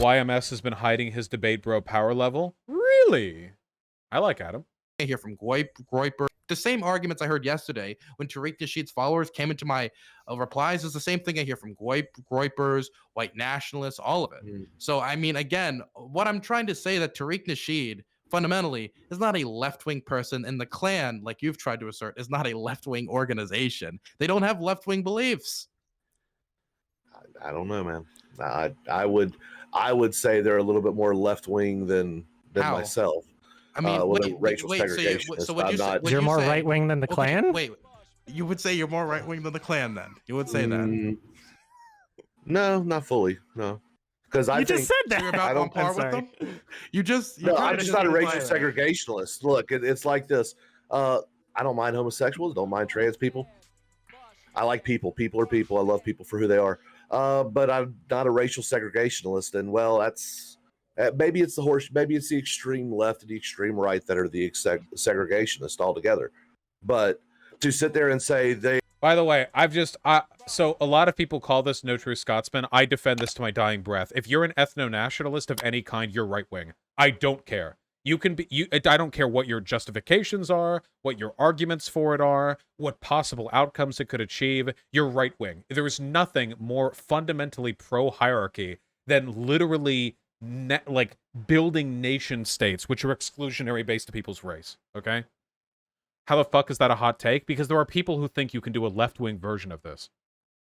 YMS has been hiding his debate bro power level. Really? I like Adam. I hear from Groiper. The same arguments I heard yesterday when Tariq Nasheed's followers came into my replies is the same thing I hear from Groipers, white nationalists, all of it. So, I mean, again, what I'm trying to say that Tariq Nasheed fundamentally is not a left-wing person, and the Klan, like you've tried to assert, is not a left-wing organization. They don't have left-wing beliefs. I don't know, man. I would say they're a little bit more left-wing than myself. I mean, racial segregation. So what you're more right-wing than the Klan? Okay, wait, you would say you're more right-wing than the Klan, then? You would say that? No, not fully. No, because I just said that. So you're about on par with them. I'm just not a racial segregationist. Look, it's like this. I don't mind homosexuals. Don't mind trans people. I like people. People are people. I love people for who they are. But I'm not a racial segregationist. And well, that's. Maybe it's the extreme left and the extreme right that are the segregationists altogether. But to sit there and say they. By the way, so a lot of people call this no true Scotsman. I defend this to my dying breath. If you're an ethno-nationalist of any kind, you're right wing. I don't care. You can be. I don't care what your justifications are, what your arguments for it are, what possible outcomes it could achieve. You're right wing. There is nothing more fundamentally pro hierarchy than literally. Like building nation states which are exclusionary based to people's race. Okay, how the fuck is that a hot take? Because there are people who think you can do a left-wing version of this.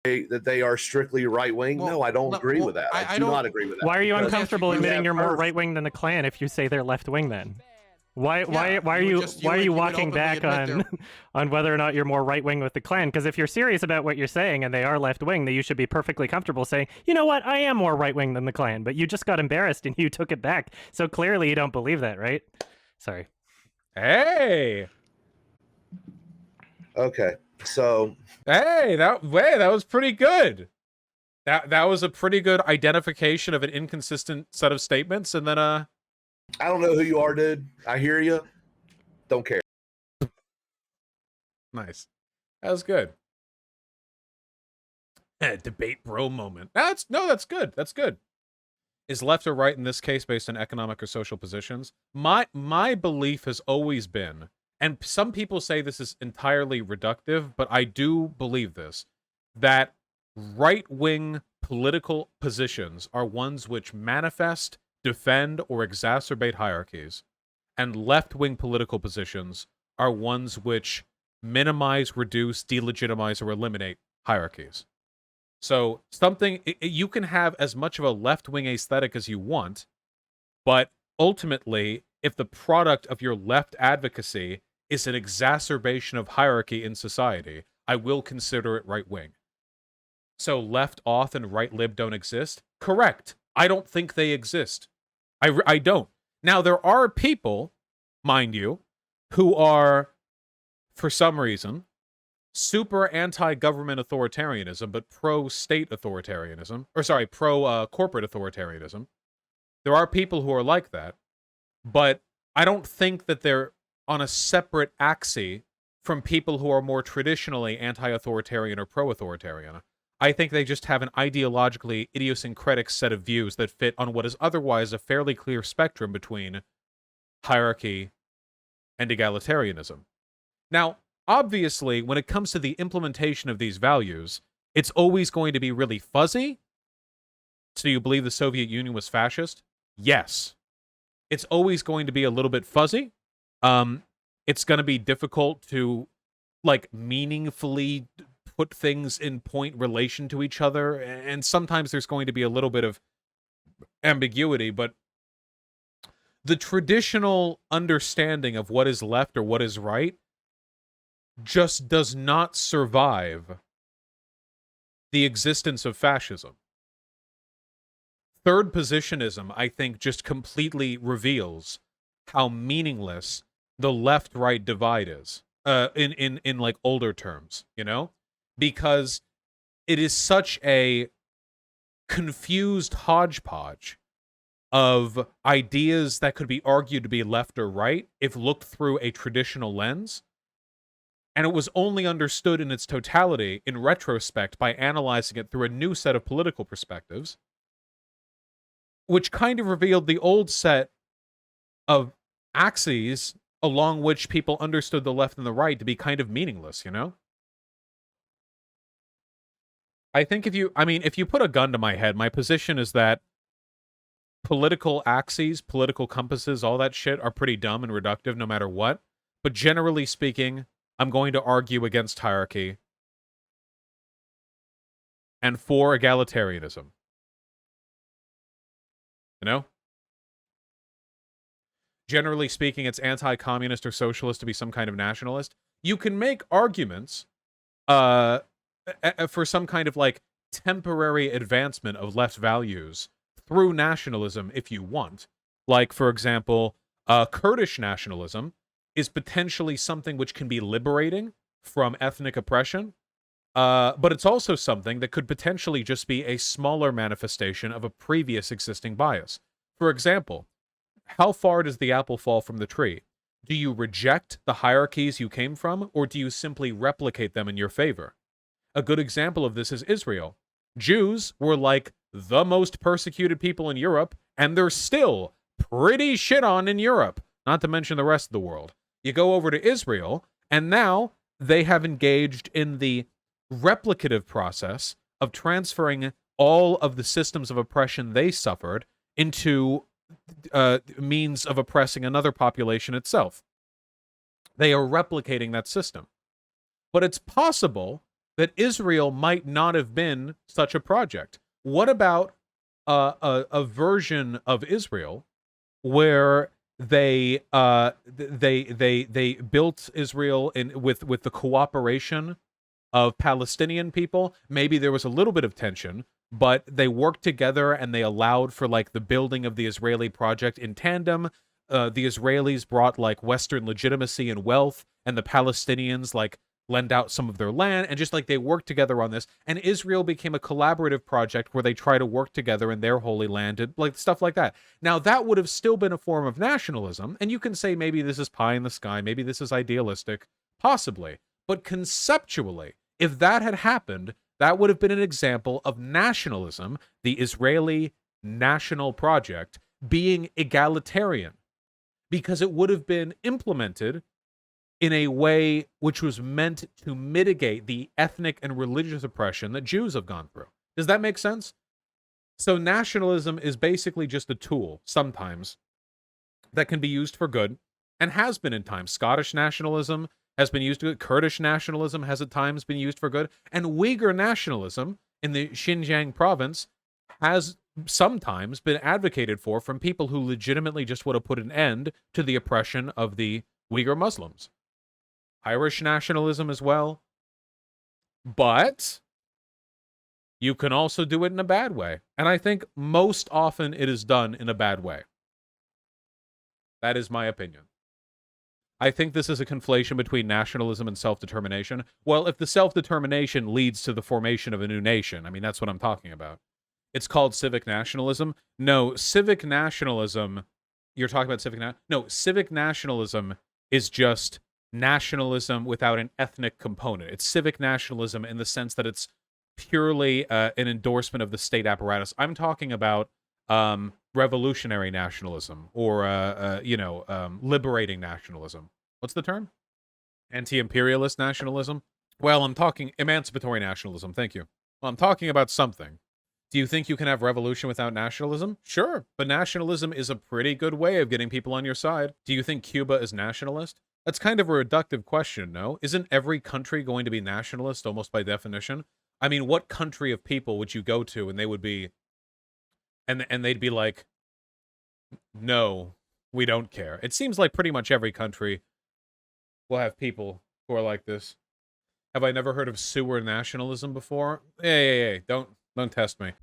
That they are strictly right-wing. No, I don't agree with that. I do not agree with that. Why are you uncomfortable admitting you're more right-wing than the Klan if you say they're left-wing then? Why are you walking back on whether or not you're more right wing with the Klan? Because if you're serious about what you're saying and they are left wing, then you should be perfectly comfortable saying, you know what, I am more right wing than the Klan. But you just got embarrassed and you took it back. So clearly you don't believe that, right? Sorry. Hey. Okay. So. Hey, that was pretty good. That was a pretty good identification of an inconsistent set of statements, and then I don't know who you are, dude. I hear you. Don't care. Nice. That was good. Debate bro moment. That's good. That's good. Is left or right in this case based on economic or social positions? My belief has always been, and some people say this is entirely reductive, but I do believe this, that right-wing political positions are ones which manifest, defend, or exacerbate hierarchies, and left-wing political positions are ones which minimize, reduce, delegitimize, or eliminate hierarchies. So you can have as much of a left-wing aesthetic as you want, but ultimately, if the product of your left advocacy is an exacerbation of hierarchy in society, I will consider it right-wing. So left auth and right lib don't exist? Correct. I don't think they exist. I don't. Now, there are people, mind you, who are, for some reason, super anti-government authoritarianism, but pro-state authoritarianism. Or sorry, pro-corporate authoritarianism. There are people who are like that, but I don't think that they're on a separate axis from people who are more traditionally anti-authoritarian or pro-authoritarian. I think they just have an ideologically idiosyncratic set of views that fit on what is otherwise a fairly clear spectrum between hierarchy and egalitarianism. Now, obviously, when it comes to the implementation of these values, it's always going to be really fuzzy. So you believe the Soviet Union was fascist? Yes. It's always going to be a little bit fuzzy. It's going to be difficult to, meaningfully put things in point relation to each other, and sometimes there's going to be a little bit of ambiguity, but the traditional understanding of what is left or what is right just does not survive the existence of fascism. Third positionism, I think, just completely reveals how meaningless the left-right divide is, in older terms, because it is such a confused hodgepodge of ideas that could be argued to be left or right if looked through a traditional lens. And it was only understood in its totality in retrospect by analyzing it through a new set of political perspectives, which kind of revealed the old set of axes along which people understood the left and the right to be kind of meaningless, you know? I think if you put a gun to my head, my position is that political axes, political compasses, all that shit are pretty dumb and reductive no matter what. But generally speaking, I'm going to argue against hierarchy and for egalitarianism. You know? Generally speaking, it's anti-communist or socialist to be some kind of nationalist. You can make arguments for some kind of like temporary advancement of left values through nationalism if you want. Like, for example, Kurdish nationalism is potentially something which can be liberating from ethnic oppression, but it's also something that could potentially just be a smaller manifestation of a previous existing bias. For example, how far does the apple fall from the tree? Do you reject the hierarchies you came from, or do you simply replicate them in your favor? A good example of this is Israel. Jews were like the most persecuted people in Europe, and they're still pretty shit on in Europe, not to mention the rest of the world. You go over to Israel, and now they have engaged in the replicative process of transferring all of the systems of oppression they suffered into means of oppressing another population itself. They are replicating that system. But it's possible that Israel might not have been such a project. What about a version of Israel where they built Israel with the cooperation of Palestinian people? Maybe there was a little bit of tension, but they worked together and they allowed for like the building of the Israeli project in tandem. The Israelis brought like Western legitimacy and wealth, and the Palestinians like lend out some of their land, and just like they worked together on this, and Israel became a collaborative project where they try to work together in their holy land, and like stuff like that. Now that would have still been a form of nationalism, and you can say maybe this is pie in the sky, maybe this is idealistic, possibly, but conceptually, if that had happened, that would have been an example of nationalism, the Israeli national project, being egalitarian, because it would have been implemented in a way which was meant to mitigate the ethnic and religious oppression that Jews have gone through. Does that make sense? So nationalism is basically just a tool, sometimes, that can be used for good, and has been in times. Scottish nationalism has been used for good. Kurdish nationalism has at times been used for good. And Uyghur nationalism in the Xinjiang province has sometimes been advocated for from people who legitimately just want to put an end to the oppression of the Uyghur Muslims. Irish nationalism as well. But you can also do it in a bad way. And I think most often it is done in a bad way. That is my opinion. I think this is a conflation between nationalism and self-determination. Well, if the self-determination leads to the formation of a new nation, I mean, that's what I'm talking about. It's called civic nationalism. No, civic nationalism, you're talking about civic nationalism is just nationalism without an ethnic component. It's civic nationalism in the sense that it's purely an endorsement of the state apparatus. I'm talking about revolutionary nationalism or liberating nationalism. What's the term? Anti-imperialist nationalism? Well, I'm talking emancipatory nationalism. Thank you. Well, I'm talking about something. Do you think you can have revolution without nationalism? Sure, but nationalism is a pretty good way of getting people on your side. Do you think Cuba is nationalist? That's kind of a reductive question, no? Isn't every country going to be nationalist almost by definition? I mean, what country of people would you go to and they would be, and they'd be like, no, we don't care. It seems like pretty much every country will have people who are like this. Have I never heard of sewer nationalism before? Hey, don't test me.